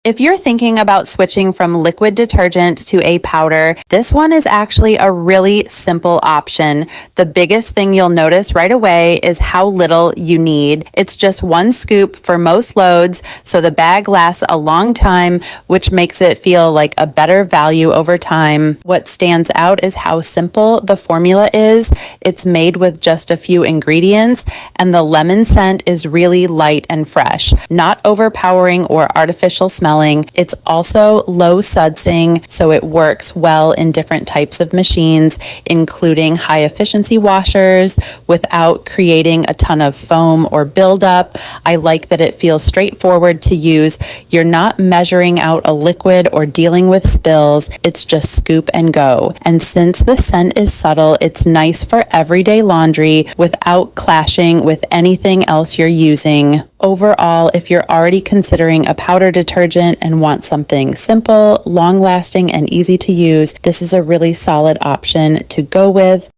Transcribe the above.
If you're thinking about switching from liquid detergent to a powder, this one is actually a really simple option. The biggest thing you'll notice right away is how little you need. It's just 1 scoop for most loads, so the bag lasts a long time, which makes it feel like a better value over time. What stands out is how simple the formula is. It's made with just a few ingredients, and the lemon scent is really light and fresh, not overpowering or artificial smelling. It's also low sudsing, so it works well in different types of machines, including high efficiency washers, without creating a ton of foam or buildup. I like that it feels straightforward to use. You're not measuring out a liquid or dealing with spills. It's just scoop and go. And since the scent is subtle, it's nice for everyday laundry without clashing with anything else you're using. Overall, if you're already considering a powder detergent and want something simple, long-lasting, and easy to use, this is a really solid option to go with.